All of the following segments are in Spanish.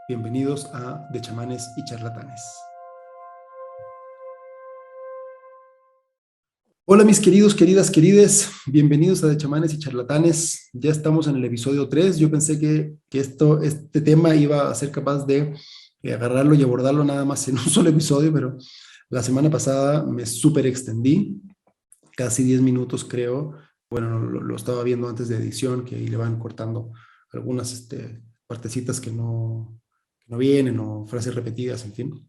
Bienvenidos a De Chamanes y Charlatanes. Hola mis queridos, queridas, querides, bienvenidos a De Chamanes y Charlatanes. Ya estamos en el episodio 3. Yo pensé que este tema iba a ser capaz de agarrarlo y abordarlo nada más en un solo episodio, pero la semana pasada me súper extendí, casi 10 minutos creo. Bueno, lo estaba viendo antes de edición, que ahí le van cortando algunas partecitas que no vienen o frases repetidas, en fin.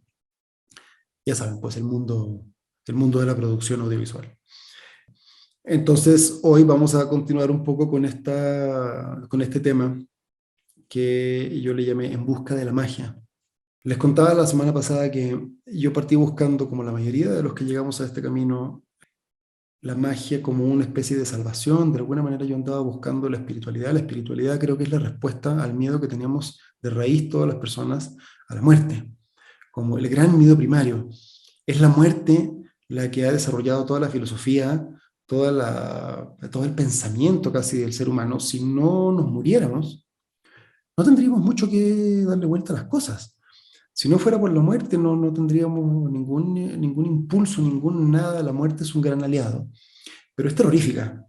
Ya saben, pues el mundo de la producción audiovisual. Entonces, hoy vamos a continuar un poco con este tema que yo le llamé En busca de la magia. Les contaba la semana pasada que yo partí buscando, como la mayoría de los que llegamos a este camino, la magia como una especie de salvación. De alguna manera yo andaba buscando la espiritualidad. La espiritualidad creo que es la respuesta al miedo que teníamos de raíz todas las personas a la muerte, como el gran miedo primario. Es la muerte la que ha desarrollado toda la filosofía, todo el pensamiento casi del ser humano. Si no nos muriéramos, no tendríamos mucho que darle vuelta a las cosas. Si no fuera por la muerte, no tendríamos ningún impulso, ningún nada. La muerte es un gran aliado, pero es terrorífica.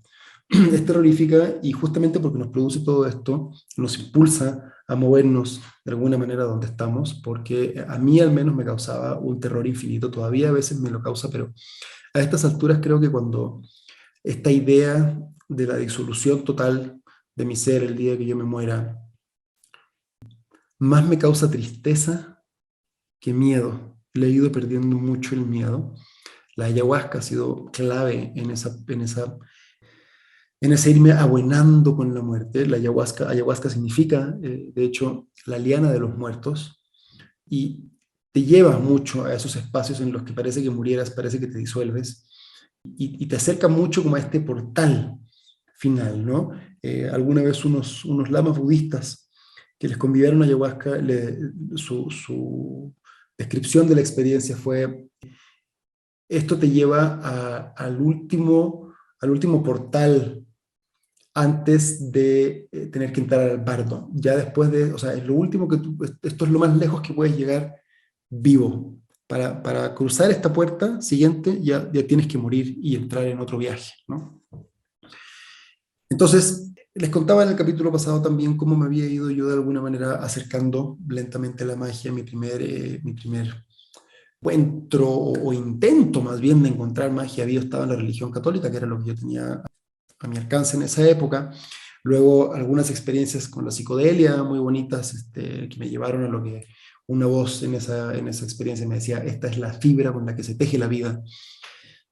Es terrorífica y justamente porque nos produce todo esto, nos impulsa a movernos de alguna manera donde estamos, porque a mí al menos me causaba un terror infinito, todavía a veces me lo causa, pero a estas alturas creo que cuando esta idea de la disolución total de mi ser el día que yo me muera, más me causa tristeza que miedo. Le he ido perdiendo mucho el miedo. La ayahuasca ha sido clave en ese irme abuenando con la muerte. La ayahuasca significa, de hecho, la liana de los muertos, y te lleva mucho a esos espacios en los que parece que murieras, parece que te disuelves, y te acerca mucho como a este portal final, ¿no? Alguna vez unos lamas budistas que les convidaron a ayahuasca, su descripción de la experiencia fue: esto te lleva al último portal antes de tener que entrar al bardo. Ya después o sea, es lo último esto es lo más lejos que puedes llegar vivo. Para cruzar esta puerta siguiente ya tienes que morir y entrar en otro viaje, ¿no? Entonces, les contaba en el capítulo pasado también cómo me había ido yo de alguna manera acercando lentamente a la magia, mi primer encuentro o intento más bien de encontrar magia había estado en la religión católica, que era lo que yo tenía a mi alcance en esa época. Luego algunas experiencias con la psicodelia muy bonitas, que me llevaron a lo que una voz en esa experiencia me decía: esta es la fibra con la que se teje la vida.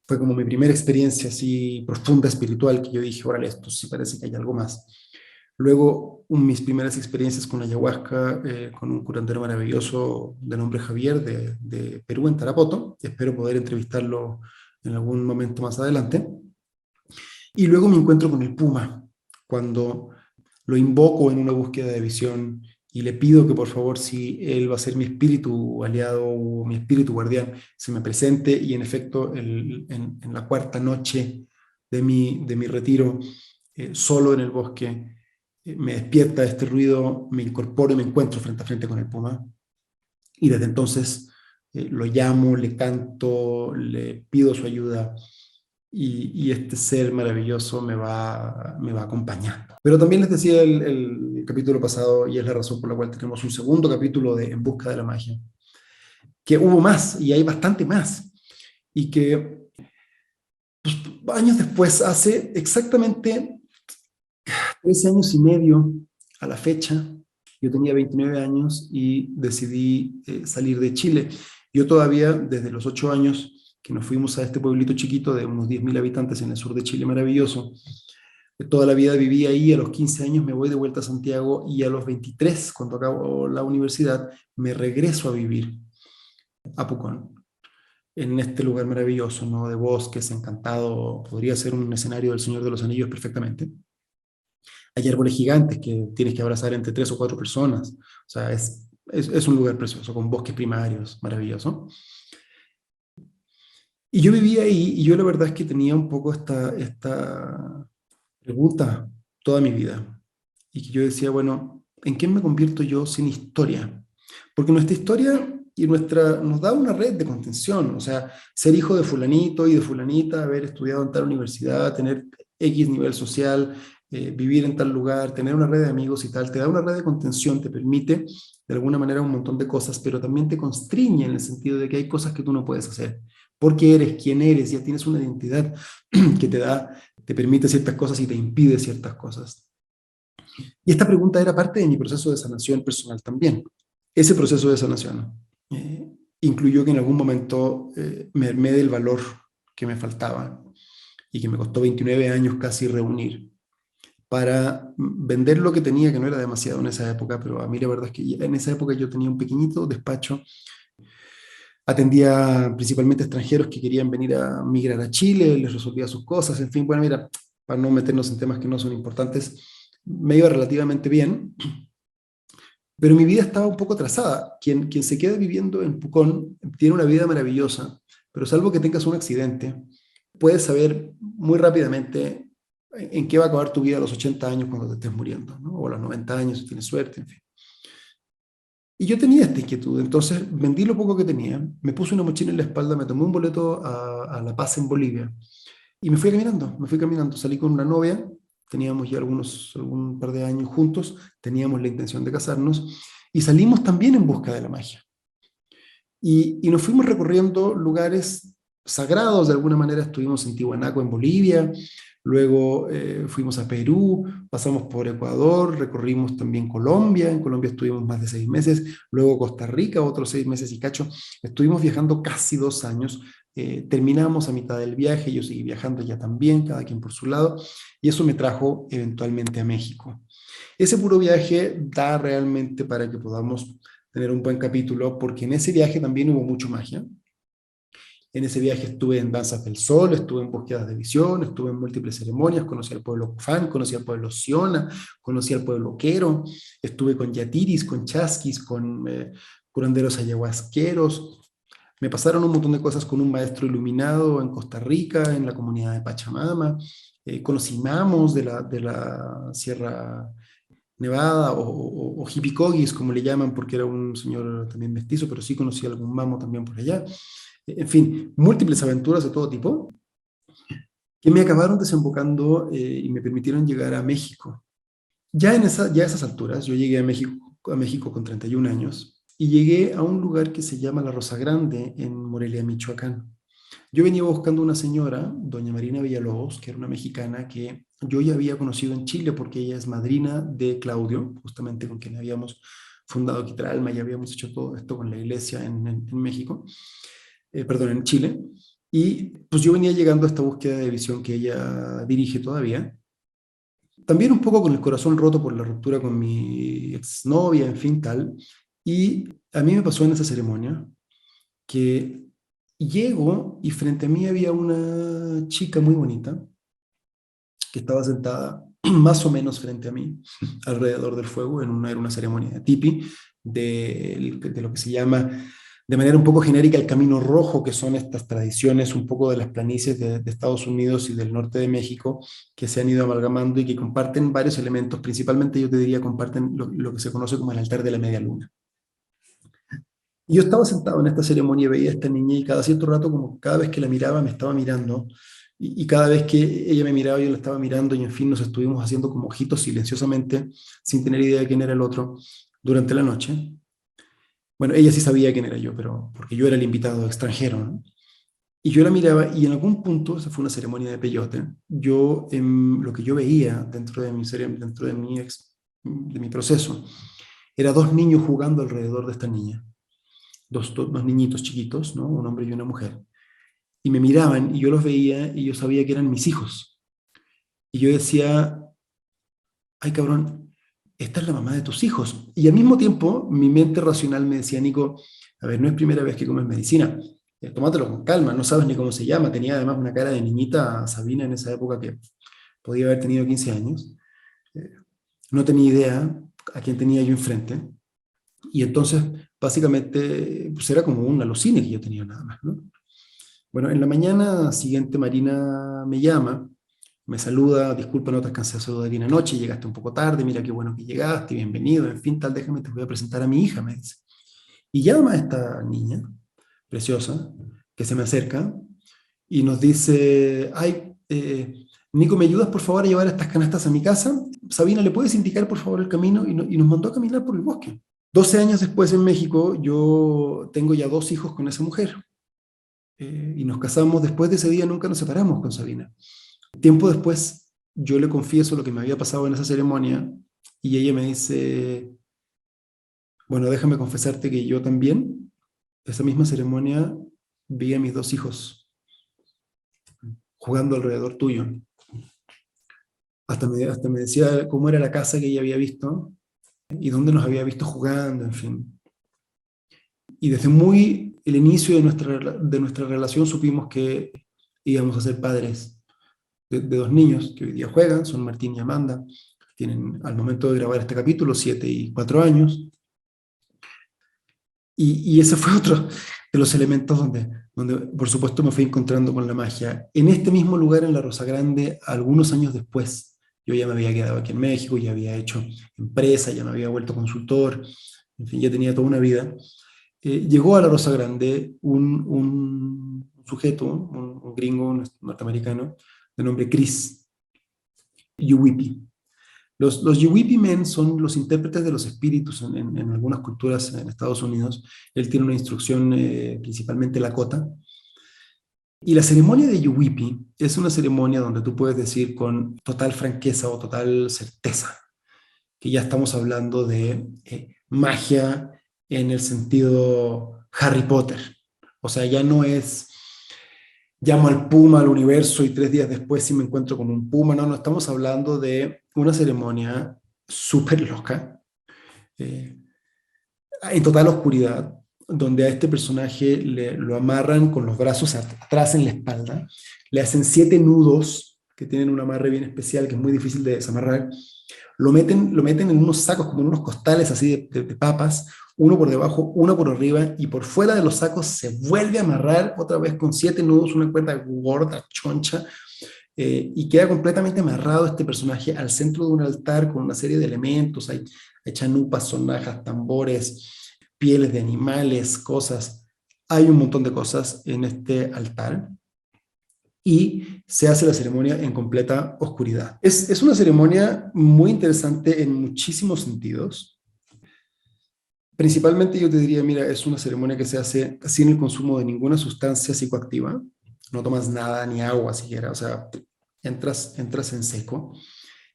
Fue como mi primera experiencia así profunda espiritual, que yo dije: órale, esto sí parece que hay algo más. Luego, mis primeras experiencias con la ayahuasca, con un curandero maravilloso de nombre Javier, de Perú, en Tarapoto. Espero poder entrevistarlo en algún momento más adelante. Y luego me encuentro con el puma, cuando lo invoco en una búsqueda de visión y le pido que por favor, si él va a ser mi espíritu aliado o mi espíritu guardián, se me presente. Y en efecto, en la cuarta noche de mi retiro, solo en el bosque, me despierta este ruido, me incorporo y me encuentro frente a frente con el puma. Y desde entonces lo llamo, le canto, le pido su ayuda, y este ser maravilloso me va acompañando. Pero también les decía el capítulo pasado, y es la razón por la cual tenemos un segundo capítulo de En busca de la magia, que hubo más y hay bastante más, y que años después, hace exactamente 13 años y medio a la fecha, yo tenía 29 años y decidí salir de Chile. Yo todavía, desde los 8 años que nos fuimos a este pueblito chiquito de unos 10.000 habitantes en el sur de Chile, maravilloso, toda la vida viví ahí. A los 15 años me voy de vuelta a Santiago, y a los 23, cuando acabo la universidad, me regreso a vivir a Pucón, en este lugar maravilloso, ¿no? De bosques, encantado. Podría ser un escenario del Señor de los Anillos perfectamente. Hay árboles gigantes que tienes que abrazar entre 3 o 4 personas. O sea, es un lugar precioso, con bosques primarios, maravilloso. Y yo vivía ahí, y yo la verdad es que tenía un poco esta pregunta toda mi vida. Y que yo decía: bueno, ¿en qué me convierto yo sin historia? Porque nuestra historia nos da una red de contención, o sea, ser hijo de fulanito y de fulanita, haber estudiado en tal universidad, tener X nivel social, vivir en tal lugar, tener una red de amigos y tal, te da una red de contención, te permite de alguna manera un montón de cosas, pero también te constriñe en el sentido de que hay cosas que tú no puedes hacer, porque eres quien eres, ya tienes una identidad que te permite ciertas cosas y te impide ciertas cosas. Y esta pregunta era parte de mi proceso de sanación personal también. Ese proceso de sanación incluyó que en algún momento me armé del valor que me faltaba y que me costó 29 años casi reunir para vender lo que tenía, que no era demasiado en esa época, pero a mí la verdad es que en esa época yo tenía un pequeñito despacho, atendía principalmente extranjeros que querían venir a migrar a Chile, les resolvía sus cosas, en fin, bueno, mira, para no meternos en temas que no son importantes, me iba relativamente bien, pero mi vida estaba un poco trazada. Quien se queda viviendo en Pucón tiene una vida maravillosa, pero salvo que tengas un accidente, puedes saber muy rápidamente en qué va a acabar tu vida a los 80 años cuando te estés muriendo, ¿no? O a los 90 años si tienes suerte, en fin. Y yo tenía esta inquietud, entonces vendí lo poco que tenía, me puse una mochila en la espalda, me tomé un boleto a La Paz en Bolivia y me fui caminando, salí con una novia, teníamos ya algún par de años juntos, teníamos la intención de casarnos y salimos también en busca de la magia. Y nos fuimos recorriendo lugares sagrados, de alguna manera estuvimos en Tiwanaku, en Bolivia, luego fuimos a Perú, pasamos por Ecuador, recorrimos también Colombia, en Colombia estuvimos más de 6 meses, luego Costa Rica, otros 6 meses y cacho, estuvimos viajando casi 2 años, terminamos a mitad del viaje, yo seguí viajando ya también, cada quien por su lado, y eso me trajo eventualmente a México. Ese puro viaje da realmente para que podamos tener un buen capítulo, porque en ese viaje también hubo mucho magia. En ese viaje estuve en Danzas del Sol, estuve en búsquedas de visión, estuve en múltiples ceremonias, conocí al pueblo Cufán, conocí al pueblo Siona, conocí al pueblo Quero, estuve con yatiris, con chasquis, con curanderos ayahuasqueros. Me pasaron un montón de cosas con un maestro iluminado en Costa Rica, en la comunidad de Pachamama. Conocí mamos de la Sierra Nevada o Hipicogis, como le llaman, porque era un señor también mestizo, pero sí conocí algún mamo también por allá. En fin, múltiples aventuras de todo tipo que me acabaron desembocando y me permitieron llegar a México. Ya a esas alturas, yo llegué a México con 31 años y llegué a un lugar que se llama La Rosa Grande en Morelia, Michoacán. Yo venía buscando una señora, doña Marina Villalobos, que era una mexicana que yo ya había conocido en Chile porque ella es madrina de Claudio, justamente con quien habíamos fundado Quitralma y habíamos hecho todo esto con la iglesia en México, perdón, en Chile. Y pues yo venía llegando a esta búsqueda de visión que ella dirige todavía. También un poco con el corazón roto por la ruptura con mi exnovia, en fin, tal. Y a mí me pasó en esa ceremonia que llego y frente a mí había una chica muy bonita que estaba sentada más o menos frente a mí, alrededor del fuego, era una ceremonia de tipi, de lo que se llama de manera un poco genérica el Camino Rojo, que son estas tradiciones un poco de las planicies de Estados Unidos y del norte de México, que se han ido amalgamando y que comparten varios elementos, principalmente yo te diría comparten lo que se conoce como el altar de la media luna. Y yo estaba sentado en esta ceremonia y veía a esta niña y cada cierto rato, como cada vez que la miraba, me estaba mirando. Y cada vez que ella me miraba, yo la estaba mirando y en fin, nos estuvimos haciendo como ojitos silenciosamente, sin tener idea de quién era el otro, durante la noche. Bueno, ella sí sabía quién era yo, pero porque yo era el invitado extranjero, ¿no? Y yo la miraba y en algún punto, esa fue una ceremonia de peyote, lo que yo veía dentro de mi proceso, era dos niños jugando alrededor de esta niña, dos niñitos chiquitos, ¿no? Un hombre y una mujer. Y me miraban y yo los veía y yo sabía que eran mis hijos. Y yo decía, ay cabrón, esta es la mamá de tus hijos. Y al mismo tiempo, mi mente racional me decía, Nico, a ver, no es primera vez que comes medicina. Tómatelo con calma, no sabes ni cómo se llama. Tenía además una cara de niñita Sabina en esa época que podía haber tenido 15 años. Eh, no tenía idea a quién tenía yo enfrente. Y entonces, básicamente, pues era como un alucine que yo tenía nada más, ¿no? Bueno, en la mañana siguiente Marina me llama, me saluda, disculpa, no te alcancé a saludar bien anoche, llegaste un poco tarde, mira qué bueno que llegaste, bienvenido, en fin, tal, déjame, te voy a presentar a mi hija, me dice. Y llama a esta niña, preciosa, que se me acerca y nos dice, ay, Nico, ¿me ayudas por favor a llevar estas canastas a mi casa? Sabina, ¿le puedes indicar por favor el camino? Y nos mandó a caminar por el bosque. 12 años después en México, yo tengo ya 2 hijos con esa mujer. Y nos casamos, después de ese día nunca nos separamos con Sabina. Tiempo después, yo le confieso lo que me había pasado en esa ceremonia y ella me dice, bueno, déjame confesarte que yo también, esa misma ceremonia, vi a mis 2 hijos jugando alrededor tuyo. Hasta me decía cómo era la casa que ella había visto y dónde nos había visto jugando, en fin. Y desde muy el inicio de nuestra relación supimos que íbamos a ser padres de 2 niños que hoy día juegan, son Martín y Amanda. Tienen al momento de grabar este capítulo 7 y 4 años. Y ese fue otro de los elementos donde, por supuesto, me fui encontrando con la magia. En este mismo lugar, en la Rosa Grande, algunos años después, yo ya me había quedado aquí en México, ya había hecho empresa, ya me había vuelto consultor, en fin, ya tenía toda una vida. Llegó a la Rosa Grande un sujeto, un gringo norteamericano, de nombre Chris Yuwipi. Los Yuwipi Men son los intérpretes de los espíritus en algunas culturas en Estados Unidos. Él tiene una instrucción principalmente Lakota. Y la ceremonia de Yuwipi es una ceremonia donde tú puedes decir con total franqueza o total certeza que ya estamos hablando de magia en el sentido Harry Potter. O sea, ya no es llamo al puma al universo y 3 días después sí me encuentro con un puma. No, no, estamos hablando de una ceremonia súper loca, eh, en total oscuridad, donde a este personaje lo amarran con los brazos atrás en la espalda, le hacen 7 nudos que tienen un amarre bien especial que es muy difícil de desamarrar, lo meten en unos sacos, como en unos costales así de papas, uno por debajo, uno por arriba, y por fuera de los sacos se vuelve a amarrar otra vez con 7 nudos, una cuerda gorda, choncha, y queda completamente amarrado este personaje al centro de un altar con una serie de elementos, hay chanupas, sonajas, tambores, pieles de animales, cosas, hay un montón de cosas en este altar, y se hace la ceremonia en completa oscuridad. Es una ceremonia muy interesante en muchísimos sentidos. Principalmente yo te diría, mira, es una ceremonia que se hace sin el consumo de ninguna sustancia psicoactiva, no tomas nada, ni agua siquiera, o sea, entras en seco.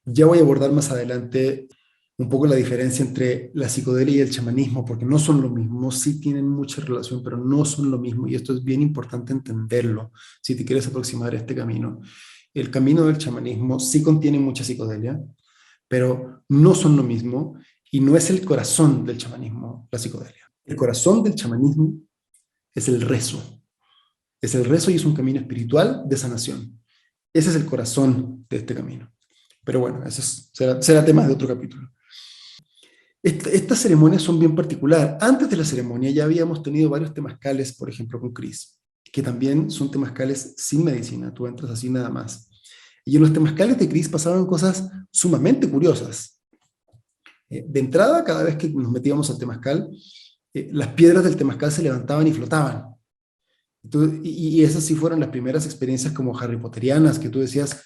Ya voy a abordar más adelante un poco la diferencia entre la psicodelia y el chamanismo, porque no son lo mismo, sí tienen mucha relación, pero no son lo mismo, y esto es bien importante entenderlo si te quieres aproximar a este camino. El camino del chamanismo sí contiene mucha psicodelia, pero no son lo mismo, y no es el corazón del chamanismo la psicodelia. El corazón del chamanismo es el rezo. Es el rezo y es un camino espiritual de sanación. Ese es el corazón de este camino. Pero bueno, será tema de otro capítulo. Estas ceremonias son bien particular. Antes de la ceremonia ya habíamos tenido varios temazcales, por ejemplo, con Chris, que también son temazcales sin medicina, tú entras así nada más. Y en los temazcales de Chris pasaban cosas sumamente curiosas. De entrada, cada vez que nos metíamos al temazcal, las piedras del temazcal se levantaban y flotaban. Y esas sí fueron las primeras experiencias como Harry Potterianas, que tú decías,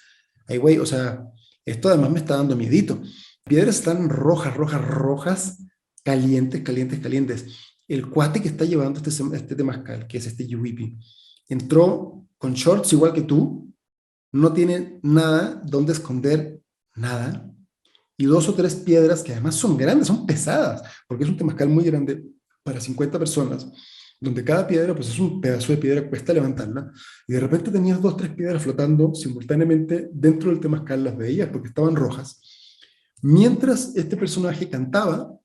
ay güey, o sea, esto además me está dando miedito. Piedras están rojas, rojas, rojas, calientes, calientes, calientes. El cuate que está llevando este temazcal, que es este Yuwipi, entró con shorts igual que tú, no tiene nada donde esconder nada, y 2 o 3 piedras que además son grandes, son pesadas, porque es un temazcal muy grande para 50 personas, donde cada piedra pues es un pedazo de piedra, cuesta levantarla, y de repente tenías 2 o 3 piedras flotando simultáneamente dentro del temazcal, las veías porque estaban rojas, mientras este personaje cantaba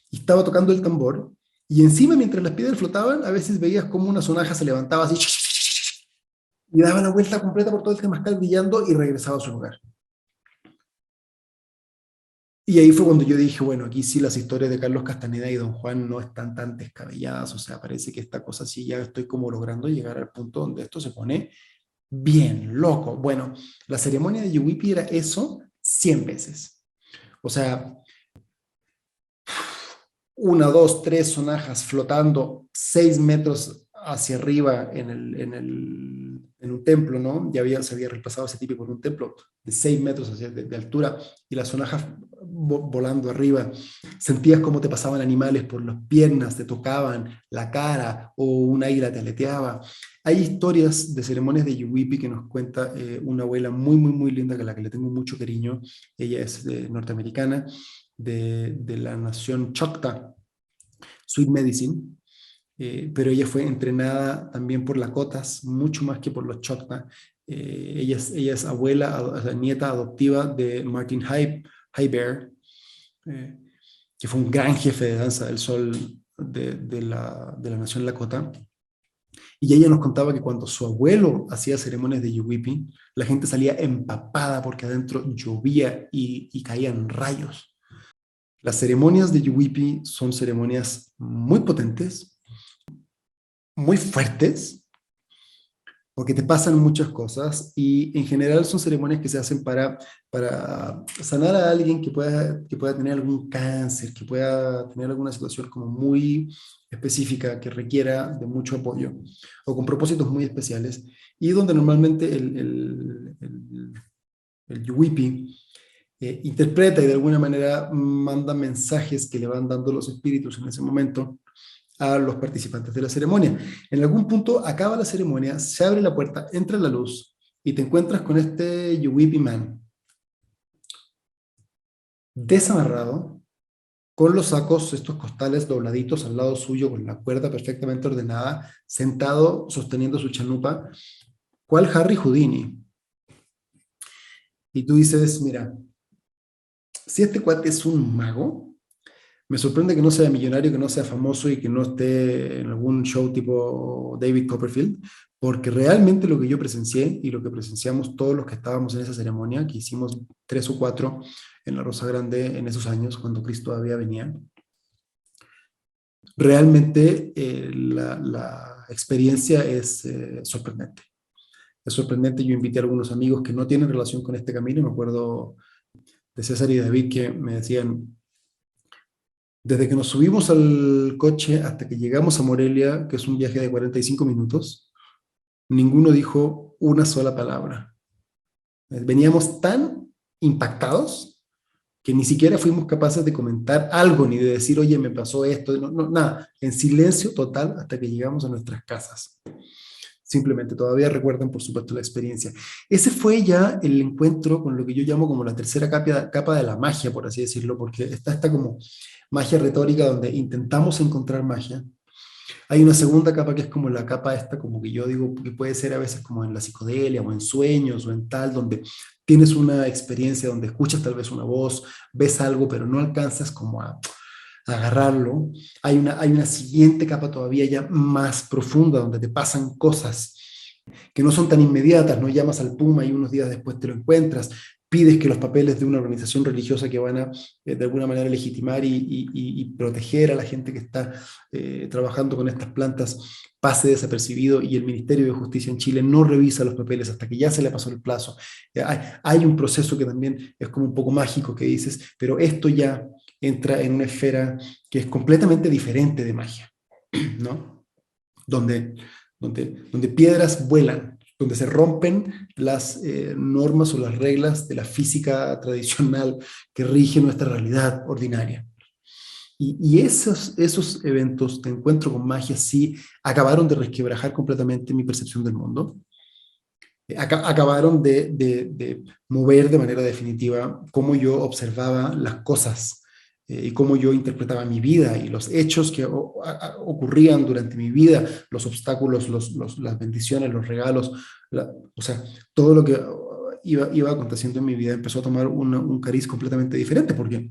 y estaba tocando el tambor, y encima mientras las piedras flotaban, a veces veías como una sonaja se levantaba así, y daba la vuelta completa por todo el temazcal brillando y regresaba a su lugar. Y ahí fue cuando yo dije, bueno, aquí sí las historias de Carlos Castaneda y Don Juan no están tan descabelladas, o sea, parece que esta cosa sí ya estoy como logrando llegar al punto donde esto se pone bien loco. Bueno, la ceremonia de Yuwipi era eso 100 veces. O sea, una, dos, tres sonajas flotando 6 metros hacia arriba en un templo, ¿no? Se había reemplazado ese típico por un templo de 6 metros de altura y las sonajas volando arriba. Sentías cómo te pasaban animales por las piernas, te tocaban la cara o un águila te aleteaba. Hay historias de ceremonias de Yuwipi que nos cuenta una abuela muy, muy, muy linda, a la que le tengo mucho cariño. Ella es norteamericana, de la nación Choctaw, Sweet Medicine, pero ella fue entrenada también por Lakotas, mucho más que por los Choctaw. Ella es abuela, o sea, nieta adoptiva de Martin Highbear, eh, que fue un gran jefe de danza del sol de la nación Lakota. Y ella nos contaba que cuando su abuelo hacía ceremonias de Yuwipi, la gente salía empapada porque adentro llovía y caían rayos. Las ceremonias de Yuwipi son ceremonias muy potentes, muy fuertes, porque te pasan muchas cosas y en general son ceremonias que se hacen para sanar a alguien que pueda tener algún cáncer, que pueda tener alguna situación como muy específica que requiera de mucho apoyo o con propósitos muy especiales y donde normalmente el Yuwipi interpreta y de alguna manera manda mensajes que le van dando los espíritus en ese momento a los participantes de la ceremonia. En algún punto acaba la ceremonia, se abre la puerta, entra la luz y te encuentras con este Yuwipi Man desamarrado, con los sacos, estos costales dobladitos al lado suyo, con la cuerda perfectamente ordenada, sentado sosteniendo su chanupa, ¿cuál Harry Houdini? Y tú dices, mira, si este cuate es un mago, me sorprende que no sea millonario, que no sea famoso y que no esté en algún show tipo David Copperfield, porque realmente lo que yo presencié y lo que presenciamos todos los que estábamos en esa ceremonia, que hicimos 3 o 4 en la Rosa Grande en esos años, cuando Cristo todavía venía, realmente la experiencia es sorprendente. Es sorprendente, yo invité a algunos amigos que no tienen relación con este camino, me acuerdo de César y David que me decían, desde que nos subimos al coche hasta que llegamos a Morelia, que es un viaje de 45 minutos, ninguno dijo una sola palabra. Veníamos tan impactados que ni siquiera fuimos capaces de comentar algo, ni de decir, oye, me pasó esto, no, no, nada, en silencio total hasta que llegamos a nuestras casas. Simplemente todavía recuerdan, por supuesto, la experiencia. Ese fue ya el encuentro con lo que yo llamo como la tercera capa de la magia, por así decirlo, porque está esta como magia retórica donde intentamos encontrar magia. Hay una segunda capa que es como la capa esta, como que yo digo, que puede ser a veces como en la psicodelia o en sueños o en tal, donde tienes una experiencia, donde escuchas tal vez una voz, ves algo, pero no alcanzas como a agarrarlo. Hay una siguiente capa todavía ya más profunda, donde te pasan cosas que no son tan inmediatas, no llamas al Puma y unos días después te lo encuentras, pides que los papeles de una organización religiosa que van a de alguna manera legitimar y proteger a la gente que está trabajando con estas plantas pase desapercibido y el Ministerio de Justicia en Chile no revisa los papeles hasta que ya se le pasó el plazo. Hay un proceso que también es como un poco mágico que dices, pero esto ya entra en una esfera que es completamente diferente de magia, ¿no? Donde donde piedras vuelan, donde se rompen las normas o las reglas de la física tradicional que rige nuestra realidad ordinaria. Y esos eventos de encuentro con magia sí acabaron de resquebrajar completamente mi percepción del mundo. Acabaron de mover de manera definitiva cómo yo observaba las cosas y cómo yo interpretaba mi vida y los hechos que ocurrían durante mi vida, los obstáculos, las bendiciones, los regalos, o sea, todo lo que iba aconteciendo en mi vida empezó a tomar un cariz completamente diferente, porque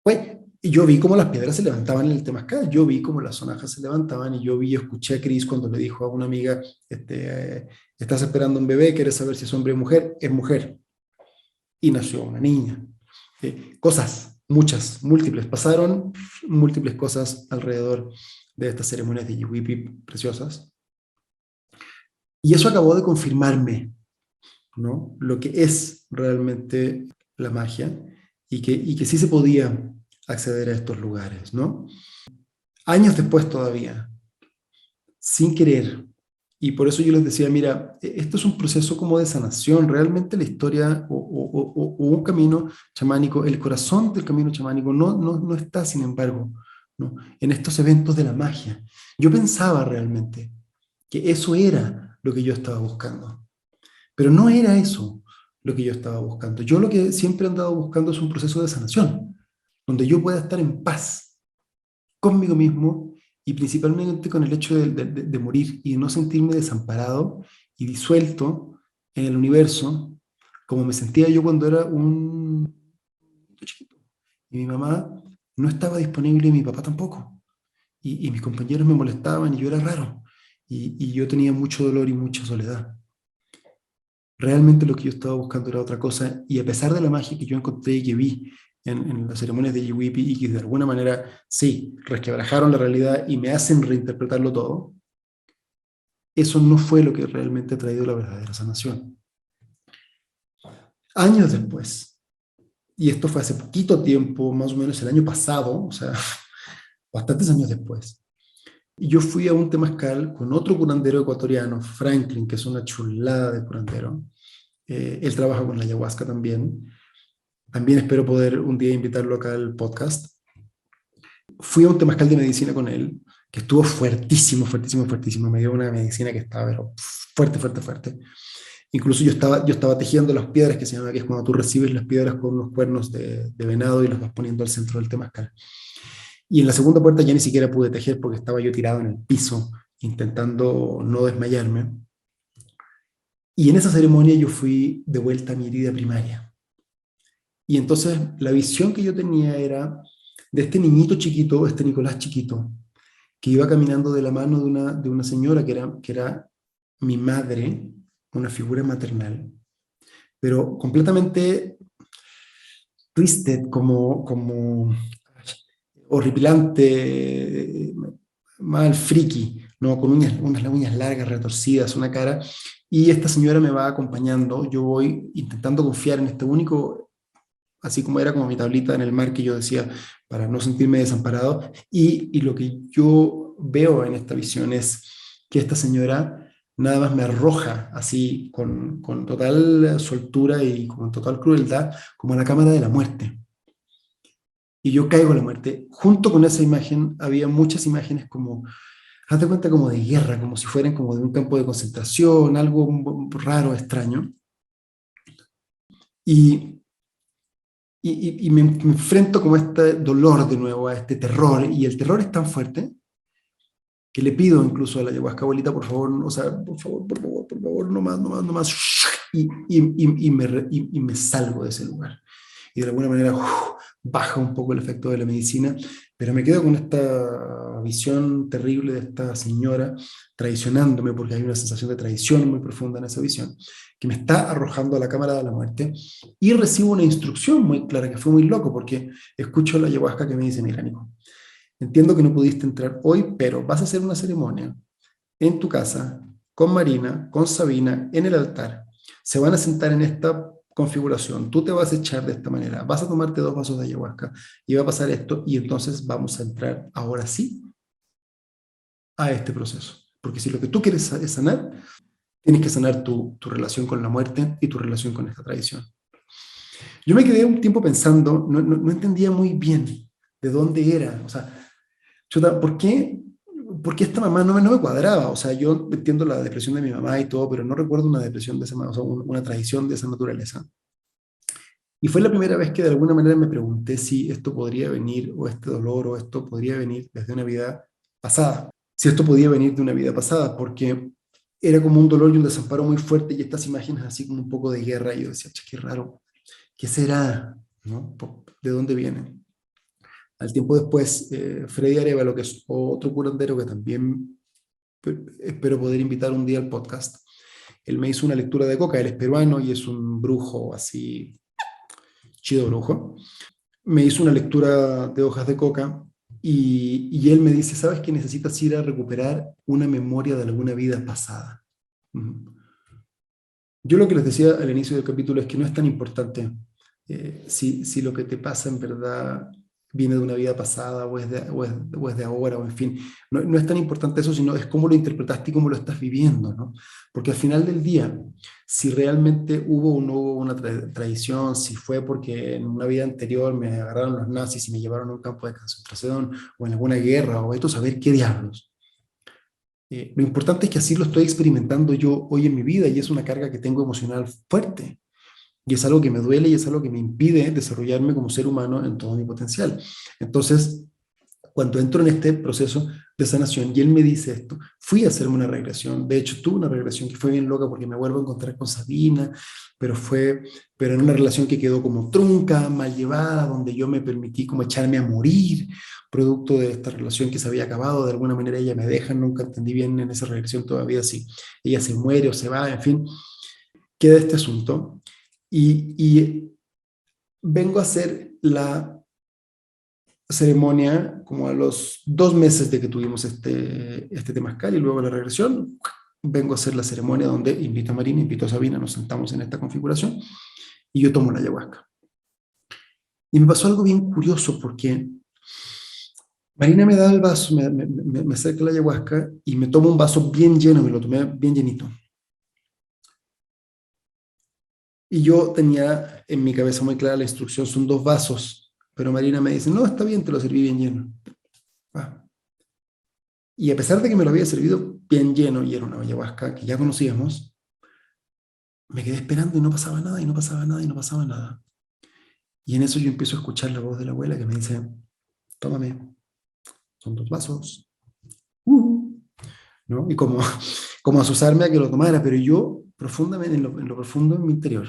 pues, y yo vi cómo las piedras se levantaban en el Temazcal, yo vi cómo las sonajas se levantaban y escuché a Cris cuando le dijo a una amiga, estás esperando un bebé, quieres saber si es hombre o mujer, es mujer. Y nació una niña. Cosas, muchas, múltiples, pasaron múltiples cosas alrededor de estas ceremonias de Yiwipi preciosas. Y eso acabó de confirmarme, ¿no? Lo que es realmente la magia y que sí se podía acceder a estos lugares, ¿no? Años después todavía, sin querer. Y por eso yo les decía, mira, esto es un proceso como de sanación. Realmente la historia o un camino chamánico, el corazón del camino chamánico no está, sin embargo, ¿no? En estos eventos de la magia. Yo pensaba realmente que eso era lo que yo estaba buscando, pero no era eso lo que yo estaba buscando. Yo lo que siempre he andado buscando es un proceso de sanación, donde yo pueda estar en paz conmigo mismo y principalmente con el hecho de morir y no sentirme desamparado y disuelto en el universo, como me sentía yo cuando era un chiquito. Y mi mamá no estaba disponible y mi papá tampoco. Y mis compañeros me molestaban y yo era raro. Y yo tenía mucho dolor y mucha soledad. Realmente lo que yo estaba buscando era otra cosa, y a pesar de la magia que yo encontré y que vi en las ceremonias de Yiwipi y que de alguna manera, sí, resquebrajaron la realidad y me hacen reinterpretarlo todo, eso no fue lo que realmente ha traído la verdadera sanación. Años después, y esto fue hace poquito tiempo, más o menos el año pasado, o sea, bastantes años después, yo fui a un temazcal con otro curandero ecuatoriano, Franklin, que es una chulada de curandero. Él trabaja con la ayahuasca también. También espero poder un día invitarlo acá al podcast. Fui a un temazcal de medicina con él, que estuvo fuertísimo, fuertísimo, fuertísimo. Me dio una medicina que estaba pero fuerte, fuerte, fuerte. Incluso yo estaba tejiendo las piedras, que se llama, que es cuando tú recibes las piedras con unos cuernos de venado y las vas poniendo al centro del temazcal. Y en la segunda puerta ya ni siquiera pude tejer porque estaba yo tirado en el piso, intentando no desmayarme. Y en esa ceremonia yo fui de vuelta a mi herida primaria. Y entonces la visión que yo tenía era de este niñito chiquito, este Nicolás chiquito, que iba caminando de la mano de una señora que era mi madre, una figura maternal, pero completamente twisted, como horripilante, mal friki, ¿no? Con unas uñas largas, retorcidas, una cara. Y esta señora me va acompañando, yo voy intentando confiar en este único, así como era como mi tablita en el mar que yo decía, para no sentirme desamparado. Y lo que yo veo en esta visión es que esta señora nada más me arroja así con total soltura y con total crueldad, como a la cámara de la muerte. Y yo caigo a la muerte. Junto con esa imagen había muchas imágenes como, haz de cuenta, como de guerra, como si fueran como de un campo de concentración, algo raro, extraño. Y y me enfrento como a este dolor de nuevo, a este terror, y el terror es tan fuerte que le pido incluso a la ayahuasca, abuelita, por favor, o sea, por favor, por favor, por favor, no más, no más, no más, y me salgo de ese lugar. Y de alguna manera baja un poco el efecto de la medicina, pero me quedo con esta visión terrible de esta señora traicionándome, porque hay una sensación de traición muy profunda en esa visión, que me está arrojando a la cámara de la muerte, y recibo una instrucción muy clara, que fue muy loco, porque escucho a la ayahuasca que me dice, mira, Nico, entiendo que no pudiste entrar hoy, pero vas a hacer una ceremonia en tu casa, con Marina, con Sabina, en el altar. Se van a sentar en esta configuración, tú te vas a echar de esta manera, vas a tomarte 2 vasos de ayahuasca y va a pasar esto, y entonces vamos a entrar ahora sí a este proceso. Porque si lo que tú quieres es sanar, tienes que sanar tu relación con la muerte y tu relación con esta tradición. Yo me quedé un tiempo pensando, no entendía muy bien de dónde era, o sea, chuta, ¿por qué esta mamá no me cuadraba? O sea, yo entiendo la depresión de mi mamá y todo, pero no recuerdo una depresión de esa, o sea, una tradición de esa naturaleza. Y fue la primera vez que de alguna manera me pregunté si esto podría venir, o este dolor, o esto podría venir desde una vida pasada. Si esto podía venir de una vida pasada, porque era como un dolor y un desamparo muy fuerte, y estas imágenes así como un poco de guerra, y yo decía, qué raro, ¿qué será? ¿No? ¿De dónde viene? Al tiempo después, Freddy Arevalo, que es otro curandero que también espero poder invitar un día al podcast, él me hizo una lectura de coca, él es peruano y es un brujo así, chido brujo. Me hizo una lectura de hojas de coca, y él me dice, ¿sabes que necesitas ir a recuperar una memoria de alguna vida pasada? Yo lo que les decía al inicio del capítulo es que no es tan importante si lo que te pasa en verdad viene de una vida pasada o es de ahora, o en fin. No, no es tan importante eso, sino es cómo lo interpretaste y cómo lo estás viviendo, ¿no? Porque al final del día, si realmente hubo o no hubo una traición, si fue porque en una vida anterior me agarraron los nazis y me llevaron a un campo de concentración o en alguna guerra, o esto, saber qué diablos. Lo importante es que así lo estoy experimentando yo hoy en mi vida y es una carga que tengo emocional fuerte. Y es algo que me duele y es algo que me impide desarrollarme como ser humano en todo mi potencial. Entonces, cuando entro en este proceso de sanación y él me dice esto, fui a hacerme una regresión. De hecho, tuve una regresión que fue bien loca porque me vuelvo a encontrar con Sabina, pero pero en una relación que quedó como trunca, mal llevada, donde yo me permití como echarme a morir, producto de esta relación que se había acabado. De alguna manera ella me deja, nunca entendí bien en esa regresión todavía si ella se muere o se va, en fin, queda este asunto. Y vengo a hacer la ceremonia como a los 2 meses de que tuvimos este temazcal y luego la regresión. Vengo a hacer la ceremonia donde invito a Marina, invito a Sabina, nos sentamos en esta configuración y yo tomo la ayahuasca. Y me pasó algo bien curioso porque Marina me da el vaso, me acerca la ayahuasca y me tomo un vaso bien lleno, me lo tomé bien llenito. Y yo tenía en mi cabeza muy clara la instrucción, son 2 vasos, pero Marina me dice, no, está bien, te lo serví bien lleno. Ah. Y a pesar de que me lo había servido bien lleno y era una ayahuasca que ya conocíamos, me quedé esperando y no pasaba nada, y no pasaba nada, y no pasaba nada. Y en eso yo empiezo a escuchar la voz de la abuela que me dice, tómame, son 2 vasos. ¿No? Y como asusarme a que lo tomara, pero yo profundamente, en lo profundo en mi interior,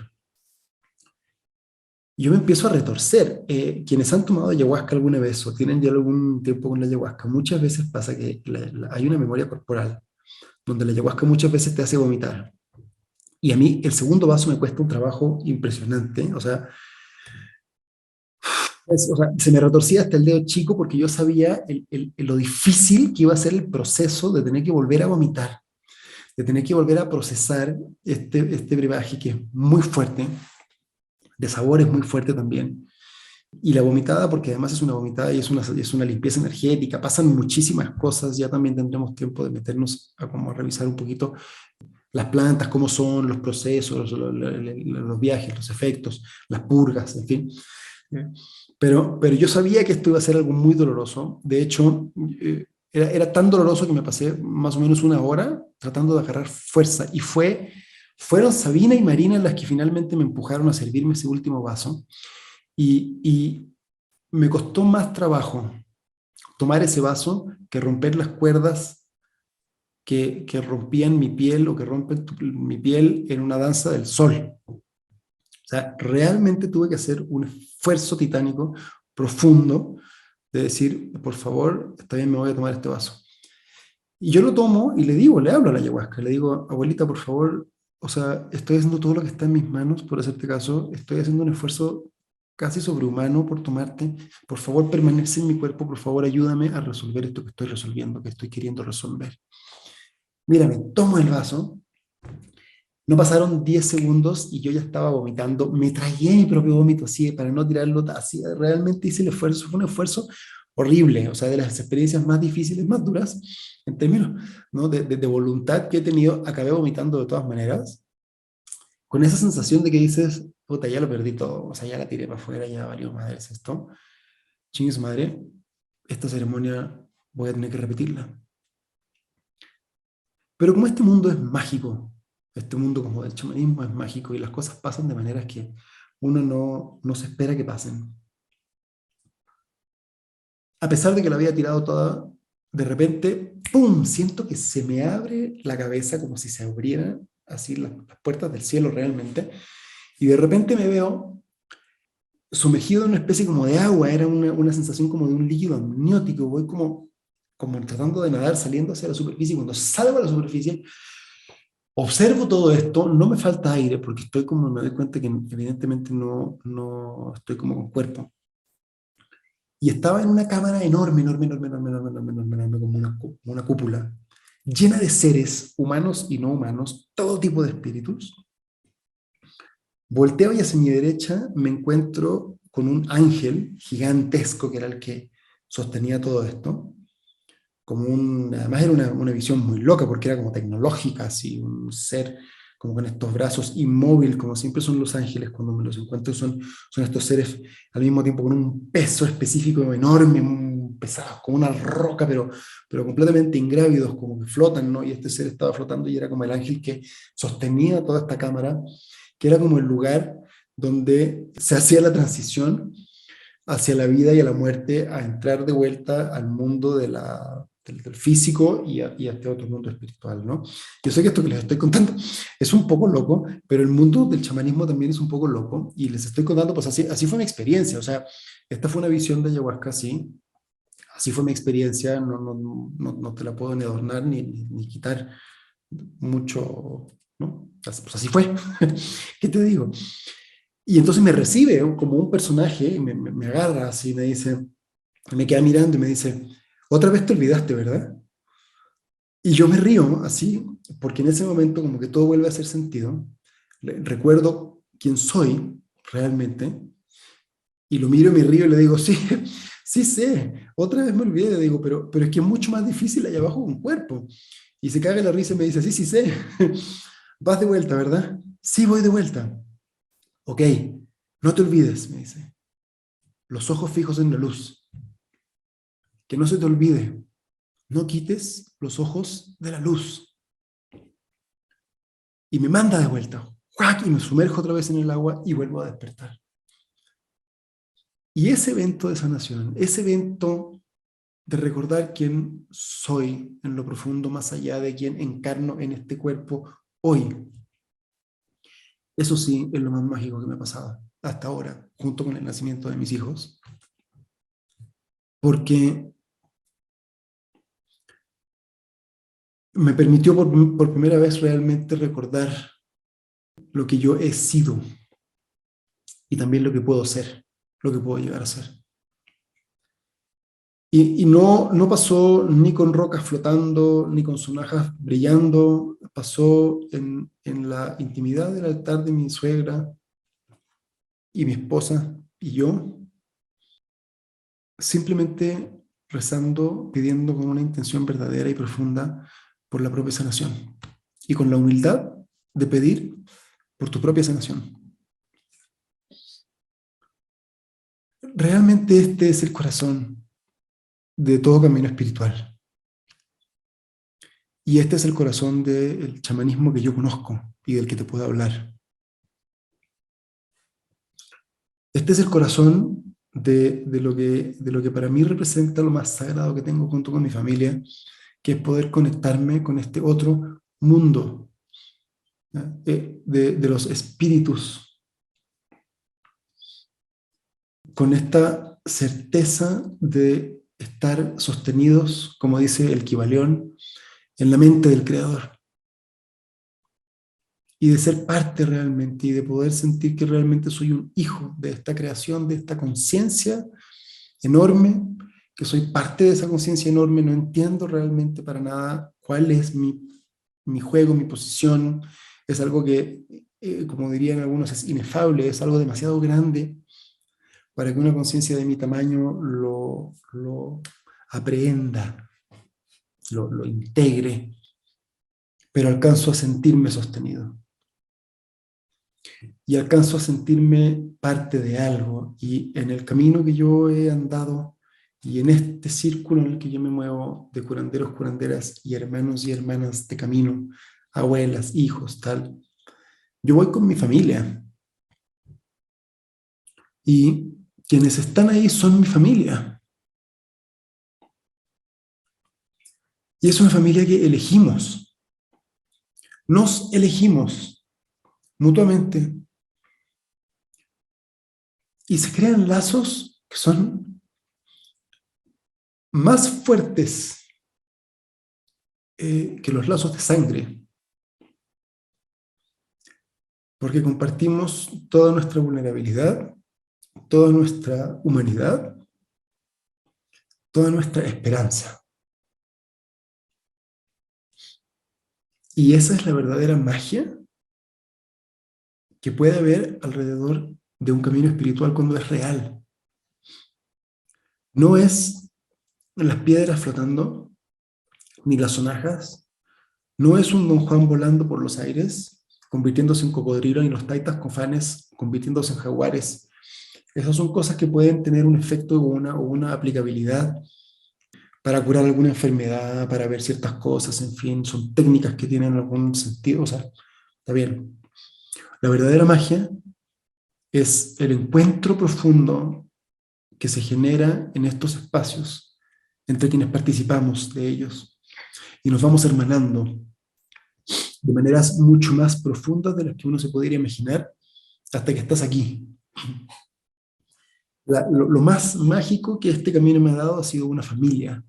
yo me empiezo a retorcer. Quienes han tomado ayahuasca alguna vez o tienen ya algún tiempo con la ayahuasca, muchas veces pasa que hay una memoria corporal donde la ayahuasca muchas veces te hace vomitar. Y a mí el segundo vaso me cuesta un trabajo impresionante. O sea, se me retorcía hasta el dedo chico porque yo sabía lo difícil que iba a ser el proceso de tener que volver a vomitar, de tener que volver a procesar este brebaje que es muy fuerte, de sabor es muy fuerte también. Y la vomitada, porque además es una vomitada y es una limpieza energética, pasan muchísimas cosas, ya también tendremos tiempo de meternos a como a revisar un poquito las plantas, cómo son, los procesos, los viajes, los efectos, las purgas, en fin. Pero yo sabía que esto iba a ser algo muy doloroso. De hecho, era tan doloroso que me pasé más o menos una hora tratando de agarrar fuerza. Fueron Sabina y Marina las que finalmente me empujaron a servirme ese último vaso. Y me costó más trabajo tomar ese vaso que romper las cuerdas que rompían mi piel o que rompen mi piel en una danza del sol. O sea, realmente tuve que hacer un esfuerzo titánico, profundo, de decir, por favor, está bien, me voy a tomar este vaso. Y yo lo tomo y le digo, le hablo a la ayahuasca, le digo, abuelita, por favor, o sea, estoy haciendo todo lo que está en mis manos por hacerte caso, estoy haciendo un esfuerzo casi sobrehumano por tomarte, por favor, permanece en mi cuerpo, por favor, ayúdame a resolver esto que estoy resolviendo, que estoy queriendo resolver. Mírame, tomo el vaso. No pasaron 10 segundos y yo ya estaba vomitando. Me tragué mi propio vómito así, para no tirarlo así. Realmente hice el esfuerzo. Fue un esfuerzo horrible, o sea, de las experiencias más difíciles, más duras, en términos, ¿no? de voluntad que he tenido. Acabé vomitando de todas maneras, con esa sensación de que dices, puta, ya lo perdí todo, o sea, ya la tiré para afuera, ya valió madre esto. Chingue su madre, esta ceremonia voy a tener que repetirla. Pero como este mundo es mágico, este mundo como del chamanismo es mágico y las cosas pasan de maneras que uno no se espera que pasen. A pesar de que la había tirado toda, de repente, ¡pum!, siento que se me abre la cabeza como si se abrieran así las puertas del cielo realmente. Y de repente me veo sumergido en una especie como de agua, era una sensación como de un líquido amniótico, voy como tratando de nadar saliendo hacia la superficie, y cuando salgo a la superficie observo todo esto, no me falta aire porque estoy como, me doy cuenta que evidentemente no estoy como con cuerpo. Y estaba en una cámara enorme, enorme, enorme, enorme, enorme, enorme, enorme, enorme, como una cúpula, llena de seres humanos y no humanos, todo tipo de espíritus. Volteo y hacia mi derecha me encuentro con un ángel gigantesco que era el que sostenía todo esto, además era una visión muy loca porque era como tecnológica, así, un ser como con estos brazos inmóvil, como siempre son los ángeles cuando me los encuentro, son estos seres al mismo tiempo con un peso específico enorme, pesados, como una roca, pero completamente ingrávidos, como que flotan, ¿no? Y este ser estaba flotando y era como el ángel que sostenía toda esta cámara, que era como el lugar donde se hacía la transición hacia la vida y a la muerte, a entrar de vuelta al mundo del físico y a este otro mundo espiritual, ¿no? Yo sé que esto que les estoy contando es un poco loco, pero el mundo del chamanismo también es un poco loco, y les estoy contando, pues así fue mi experiencia, o sea, esta fue una visión de ayahuasca, así fue mi experiencia, no te la puedo ni adornar ni quitar mucho, ¿no? Pues así fue. ¿Qué te digo? Y entonces me recibe como un personaje, y me agarra así, me dice, me queda mirando y me dice, otra vez te olvidaste, ¿verdad? Y yo me río así, porque en ese momento como que todo vuelve a hacer sentido. Recuerdo quién soy realmente, y lo miro y me río y le digo, sí, sí sé, otra vez me olvidé, le digo, pero es que es mucho más difícil allá abajo un cuerpo. Y se caga la risa y me dice, sí, sí sé, vas de vuelta, ¿verdad? Sí, voy de vuelta. Ok, no te olvides, me dice, los ojos fijos en la luz, que no se te olvide, no quites los ojos de la luz. Y me manda de vuelta, ¡guac! Y me sumerjo otra vez en el agua y vuelvo a despertar. Y ese evento de sanación, ese evento de recordar quién soy en lo profundo, más allá de quién encarno en este cuerpo hoy, eso sí es lo más mágico que me ha pasado hasta ahora, junto con el nacimiento de mis hijos, porque me permitió por primera vez realmente recordar lo que yo he sido y también lo que puedo ser, lo que puedo llegar a ser. Y no pasó ni con rocas flotando, ni con sonajas brillando, pasó en la intimidad del altar de mi suegra y mi esposa y yo, simplemente rezando, pidiendo con una intención verdadera y profunda por la propia sanación y con la humildad de pedir por tu propia sanación. Realmente este es el corazón de todo camino espiritual. Y este es el corazón del chamanismo que yo conozco y del que te puedo hablar. Este es el corazón de lo que para mí representa lo más sagrado que tengo junto con mi familia, que es poder conectarme con este otro mundo, de los espíritus, con esta certeza de estar sostenidos, como dice el Kybalión, en la mente del Creador, y de ser parte realmente y de poder sentir que realmente soy un hijo de esta creación, de esta conciencia enorme, que soy parte de esa conciencia enorme, no entiendo realmente para nada cuál es mi juego, mi posición, es algo que, como dirían algunos, es inefable, es algo demasiado grande para que una conciencia de mi tamaño lo aprehenda, lo integre, pero alcanzo a sentirme sostenido y alcanzo a sentirme parte de algo. Y en el camino que yo he andado y en este círculo en el que yo me muevo de curanderos, curanderas y hermanas de camino, abuelas, hijos, tal, yo voy con mi familia y quienes están ahí son mi familia. Y es una familia que elegimos, nos elegimos mutuamente y se crean lazos que son más fuertes que los lazos de sangre, porque compartimos toda nuestra vulnerabilidad, toda nuestra humanidad, toda nuestra esperanza. Y esa es la verdadera magia que puede haber alrededor de un camino espiritual cuando es real. No es las piedras flotando, ni las sonajas, no es un Don Juan volando por los aires, convirtiéndose en cocodrilo, ni los taitas cofanes convirtiéndose en jaguares. Esas son cosas que pueden tener un efecto o una aplicabilidad para curar alguna enfermedad, para ver ciertas cosas, en fin, son técnicas que tienen algún sentido, o sea, está bien. La verdadera magia es el encuentro profundo que se genera en estos espacios entre quienes participamos de ellos y nos vamos hermanando de maneras mucho más profundas de las que uno se podría imaginar hasta que estás aquí. Lo más mágico que este camino me ha dado ha sido una familia,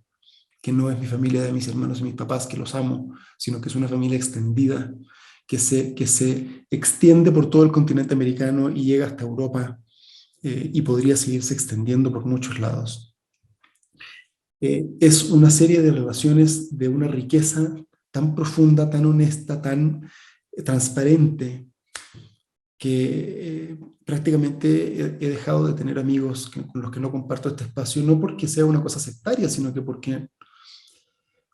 que no es mi familia de mis hermanos y mis papás, que los amo, sino que es una familia extendida, que se extiende por todo el continente americano y llega hasta Europa, y podría seguirse extendiendo por muchos lados. Es una serie de relaciones de una riqueza tan profunda, tan honesta, tan transparente, que prácticamente he dejado de tener amigos con los que no comparto este espacio, no porque sea una cosa sectaria, sino que porque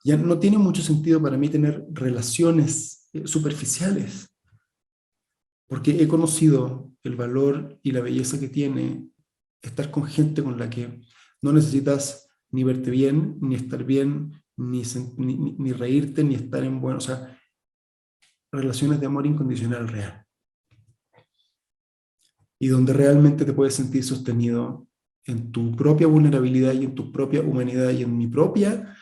ya no tiene mucho sentido para mí tener relaciones superficiales, porque he conocido el valor y la belleza que tiene estar con gente con la que no necesitas ni verte bien, ni estar bien, ni reírte, ni estar en bueno, o sea, relaciones de amor incondicional real, y donde realmente te puedes sentir sostenido en tu propia vulnerabilidad y en tu propia humanidad y en mi propia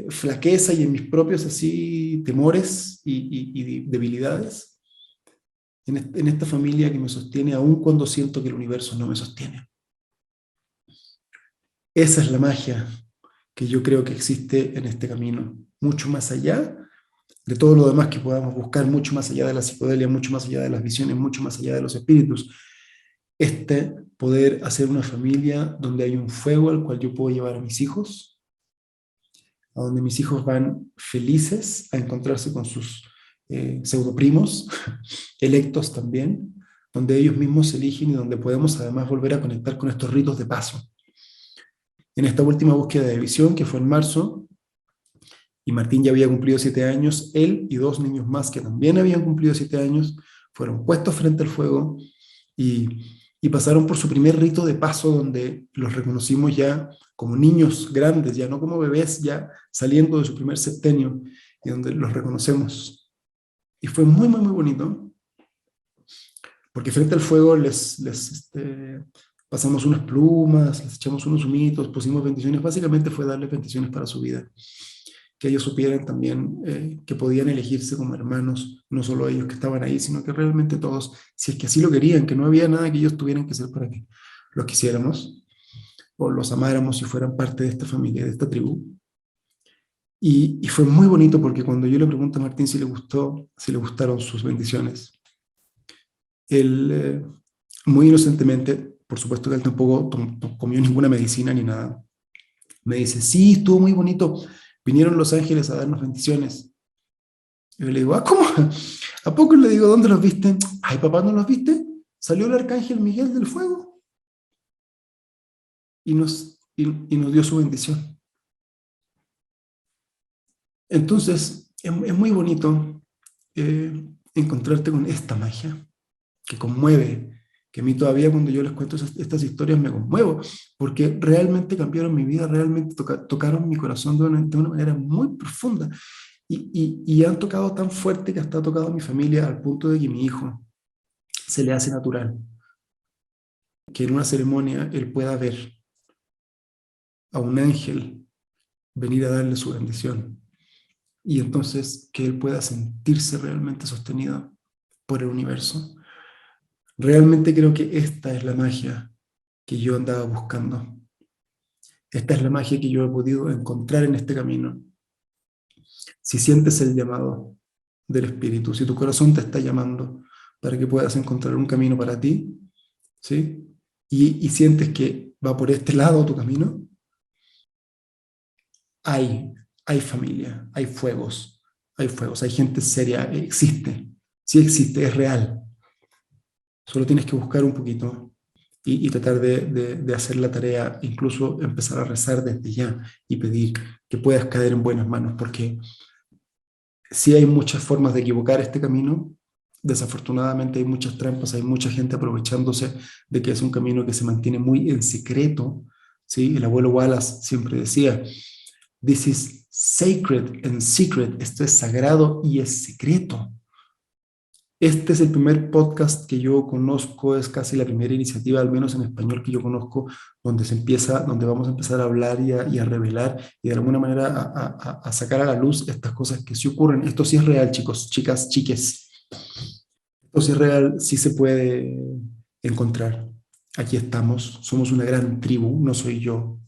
flaqueza y en mis propios así temores y debilidades, en esta familia que me sostiene aun cuando siento que el universo no me sostiene. Esa es la magia que yo creo que existe en este camino, mucho más allá de todo lo demás que podamos buscar, mucho más allá de la psicodelia, mucho más allá de las visiones, mucho más allá de los espíritus. Poder hacer una familia donde hay un fuego al cual yo puedo llevar a mis hijos, a donde mis hijos van felices a encontrarse con sus pseudoprimos, electos también, donde ellos mismos se eligen y donde podemos además volver a conectar con estos ritos de paso. En esta última búsqueda de visión, que fue en marzo, y Martín ya había cumplido 7 años, él y 2 niños más que también habían cumplido 7 años, fueron puestos frente al fuego y pasaron por su primer rito de paso, donde los reconocimos ya como niños grandes, ya no como bebés, ya saliendo de su primer septenio, y donde los reconocemos. Y fue muy, muy, muy bonito, porque frente al fuego pasamos unas plumas, les echamos unos humitos, pusimos bendiciones, básicamente fue darles bendiciones para su vida, que ellos supieran también que podían elegirse como hermanos, no solo ellos que estaban ahí, sino que realmente todos, si es que así lo querían, que no había nada que ellos tuvieran que hacer para que los quisiéramos o los amáramos y fueran parte de esta familia, de esta tribu. Y fue muy bonito porque cuando yo le pregunto a Martín si le gustó, si le gustaron sus bendiciones, él muy inocentemente, por supuesto que él tampoco comió ninguna medicina ni nada, me dice, sí, estuvo muy bonito, vinieron los ángeles a darnos bendiciones. Y yo le digo, ¿cómo? ¿A poco? Le digo, ¿dónde los viste? Ay, papá, ¿no los viste? Salió el arcángel Miguel del fuego y nos dio su bendición. Entonces, es muy bonito encontrarte con esta magia que conmueve, que a mí todavía cuando yo les cuento estas historias me conmuevo, porque realmente cambiaron mi vida, realmente tocaron mi corazón de una manera muy profunda y han tocado tan fuerte que hasta ha tocado a mi familia al punto de que mi hijo se le hace natural que en una ceremonia él pueda ver a un ángel venir a darle su bendición y entonces que él pueda sentirse realmente sostenido por el universo. Realmente creo que esta es la magia que yo andaba buscando. Esta es la magia que yo he podido encontrar en este camino. Si sientes el llamado del Espíritu, si tu corazón te está llamando para que puedas encontrar un camino para ti, ¿sí? Y sientes que va por este lado tu camino, hay, hay familia, hay fuegos, hay gente seria, existe, sí existe, es real. Solo tienes que buscar un poquito y tratar de hacer la tarea, incluso empezar a rezar desde ya y pedir que puedas caer en buenas manos, porque sí hay muchas formas de equivocar este camino. Desafortunadamente hay muchas trampas, hay mucha gente aprovechándose de que es un camino que se mantiene muy en secreto. ¿Sí? El abuelo Wallace siempre decía, "This is sacred and secret", esto es sagrado y es secreto. Este es el primer podcast que yo conozco, es casi la primera iniciativa, al menos en español, que yo conozco, donde vamos a empezar a hablar y a revelar y de alguna manera a sacar a la luz estas cosas que sí ocurren. Esto sí es real, chicos, chicas, chiques. Esto sí es real, sí se puede encontrar. Aquí estamos, somos una gran tribu, no soy yo.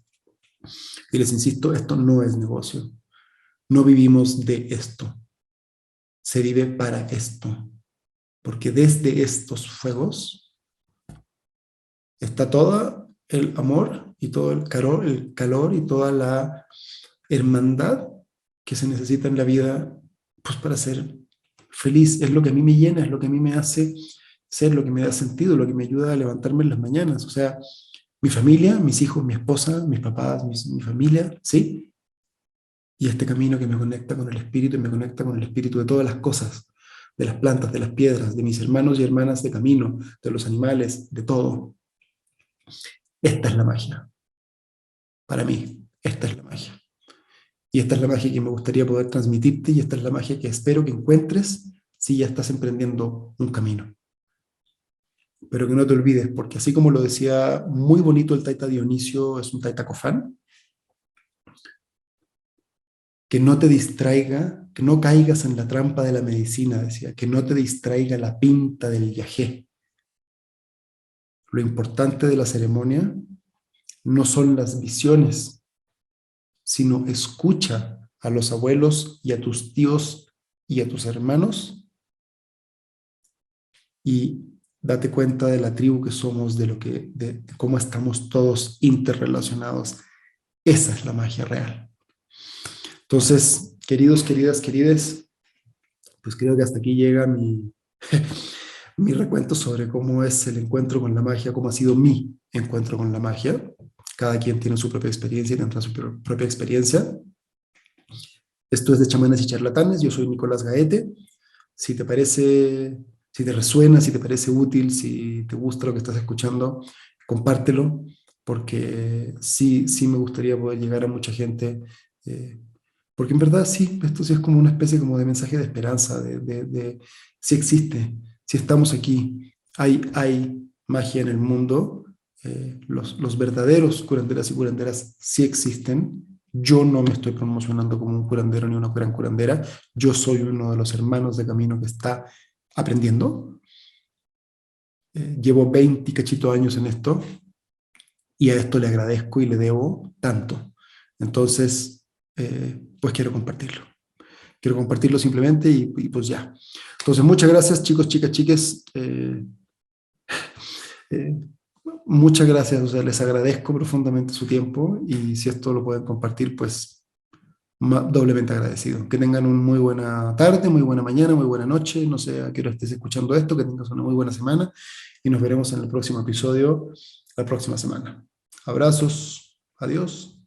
Y les insisto, esto no es negocio. No vivimos de esto, se vive para esto. Porque desde estos fuegos está todo el amor y todo el calor y toda la hermandad que se necesita en la vida, pues para ser feliz. Es lo que a mí me llena, es lo que a mí me hace ser, lo que me da sentido, lo que me ayuda a levantarme en las mañanas. O sea, mi familia, mis hijos, mi esposa, mis papás, mi familia, ¿sí? Y este camino que me conecta con el espíritu y me conecta con el espíritu de todas las cosas, de las plantas, de las piedras, de mis hermanos y hermanas de camino, de los animales, de todo. Esta es la magia. Para mí, esta es la magia. Y esta es la magia que me gustaría poder transmitirte y esta es la magia que espero que encuentres si ya estás emprendiendo un camino. Pero que no te olvides, porque así como lo decía muy bonito el Taita Dionisio, es un Taita Cofán, que no te distraiga, que no caigas en la trampa de la medicina, decía, que no te distraiga la pinta del yagé. Lo importante de la ceremonia no son las visiones, sino escucha a los abuelos y a tus tíos y a tus hermanos y date cuenta de la tribu que somos, de cómo estamos todos interrelacionados. Esa es la magia real. Entonces, queridos, queridas, querides, pues creo que hasta aquí llega mi recuento sobre cómo es el encuentro con la magia, cómo ha sido mi encuentro con la magia. Cada quien tiene su propia experiencia y tendrá su propia experiencia. Esto es de Chamanes y Charlatanes. Yo soy Nicolás Gaete. Si te parece, si te resuena, si te parece útil, si te gusta lo que estás escuchando, compártelo, porque sí, sí me gustaría poder llegar a mucha gente. Porque en verdad sí, esto sí es como una especie como de mensaje de esperanza, si existe, si estamos aquí, hay magia en el mundo, los verdaderos curanderas y curanderas sí existen. Yo no me estoy promocionando como un curandero ni una gran curandera, yo soy uno de los hermanos de camino que está aprendiendo. Llevo 20 cachitos años en esto y a esto le agradezco y le debo tanto. Entonces, pues quiero compartirlo. Quiero compartirlo simplemente y pues ya. Entonces, muchas gracias, chicos, chicas, chiques. Eh, muchas gracias, o sea, les agradezco profundamente su tiempo y si esto lo pueden compartir, pues doblemente agradecido. Que tengan una muy buena tarde, muy buena mañana, muy buena noche, no sé a qué hora estés escuchando esto, que tengas una muy buena semana y nos veremos en el próximo episodio la próxima semana. Abrazos, adiós.